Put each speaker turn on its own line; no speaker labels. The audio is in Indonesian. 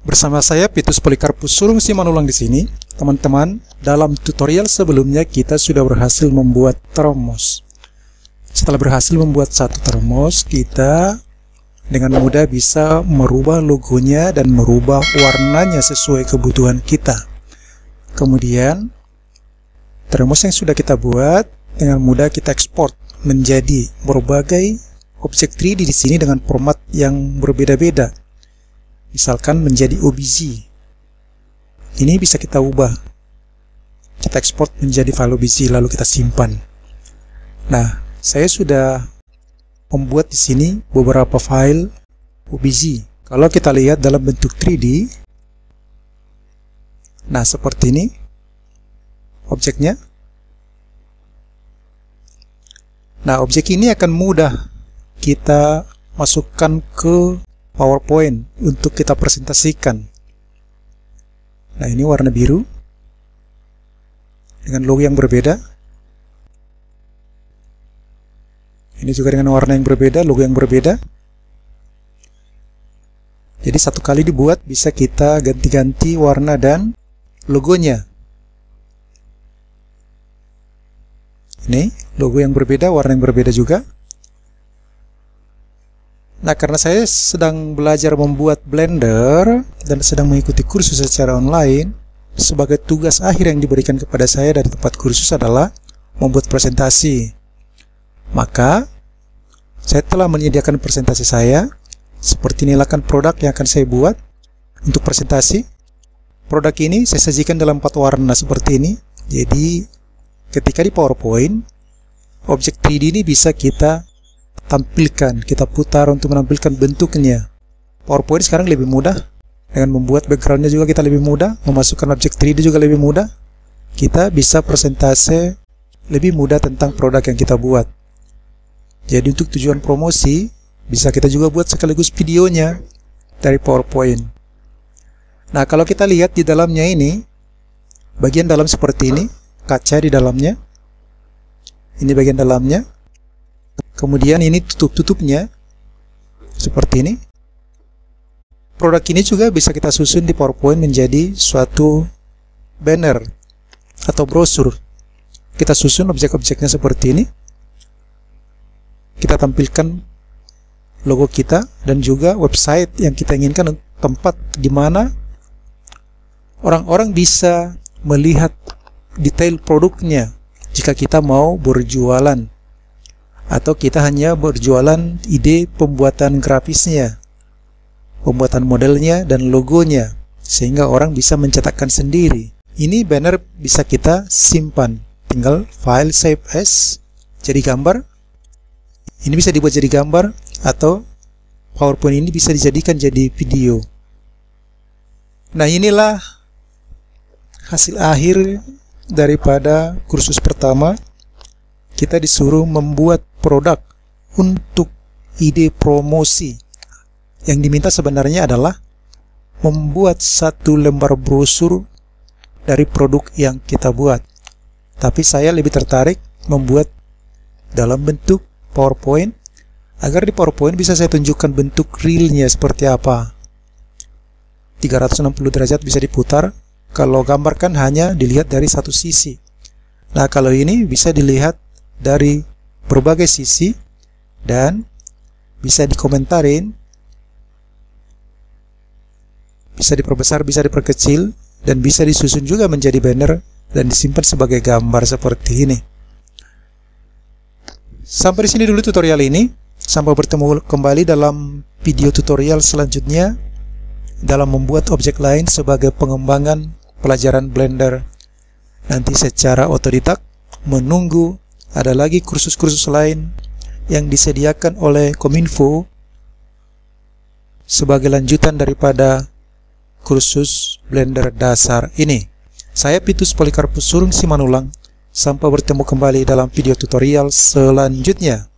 Bersama saya Pitus Polikarpus Surung Simanulang di sini. Teman-teman, dalam tutorial sebelumnya kita sudah berhasil membuat termos. Setelah berhasil membuat satu termos, kita dengan mudah bisa merubah logonya dan merubah warnanya sesuai kebutuhan kita. Kemudian, termos yang sudah kita buat dengan mudah kita ekspor menjadi berbagai objek 3D di sini dengan format yang berbeda-beda. Misalkan menjadi OBJ. Ini bisa kita ubah. Kita ekspor menjadi file OBJ lalu kita simpan. Nah, saya sudah membuat di sini beberapa file OBJ. Kalau kita lihat dalam bentuk 3D, nah seperti ini objeknya. Nah, objek ini akan mudah kita masukkan ke PowerPoint untuk kita presentasikan. Nah, ini warna biru dengan logo yang berbeda. Ini juga dengan warna yang berbeda, logo yang berbeda. Jadi satu kali dibuat bisa kita ganti-ganti warna dan logonya. Ini logo yang berbeda, warna yang berbeda juga. Nah, karena saya sedang belajar membuat Blender dan sedang mengikuti kursus secara online, sebagai tugas akhir yang diberikan kepada saya dari tempat kursus adalah membuat presentasi. Maka, saya telah menyediakan presentasi saya. Seperti inilah kan produk yang akan saya buat untuk presentasi. Produk ini saya sajikan dalam 4 warna seperti ini. Jadi, ketika di PowerPoint, objek 3D ini bisa kita tampilkan, kita putar untuk menampilkan bentuknya. PowerPoint sekarang lebih mudah. Dengan membuat backgroundnya juga kita lebih mudah. Memasukkan objek 3D juga lebih mudah. Kita bisa presentasi lebih mudah tentang produk yang kita buat. Jadi untuk tujuan promosi, bisa kita juga buat sekaligus videonya dari PowerPoint. Nah, kalau kita lihat di dalamnya ini, bagian dalam seperti ini, kaca di dalamnya. Ini bagian dalamnya. Kemudian ini tutup-tutupnya seperti ini. Produk ini juga bisa kita susun di PowerPoint menjadi suatu banner atau brosur. Kita susun objek-objeknya seperti ini. Kita tampilkan logo kita dan juga website yang kita inginkan, tempat di mana orang-orang bisa melihat detail produknya jika kita mau berjualan. Atau kita hanya berjualan ide pembuatan grafisnya, pembuatan modelnya dan logonya, sehingga orang bisa mencetakkan sendiri. Ini banner bisa kita simpan, tinggal file save as jadi gambar. Ini bisa dibuat jadi gambar, atau PowerPoint ini bisa dijadikan jadi video. Nah, inilah hasil akhir daripada kursus pertama. Kita disuruh membuat produk untuk ide promosi. Yang diminta sebenarnya adalah membuat satu lembar brosur dari produk yang kita buat. Tapi saya lebih tertarik membuat dalam bentuk PowerPoint, agar di PowerPoint bisa saya tunjukkan bentuk realnya seperti apa. 360 derajat bisa diputar. Kalau gambar kan hanya dilihat dari satu sisi. Nah, kalau ini bisa dilihat dari berbagai sisi dan bisa dikomentarin, bisa diperbesar, bisa diperkecil, dan bisa disusun juga menjadi banner dan disimpan sebagai gambar seperti ini. Sampai di sini dulu tutorial ini. Sampai bertemu kembali dalam video tutorial selanjutnya dalam membuat objek lain sebagai pengembangan pelajaran Blender. Nanti secara otodidak menunggu ada lagi kursus-kursus lain yang disediakan oleh Kominfo sebagai lanjutan daripada kursus Blender dasar ini. Saya Pitus Polikarpus Surung Simanulang. Sampai bertemu kembali dalam video tutorial selanjutnya.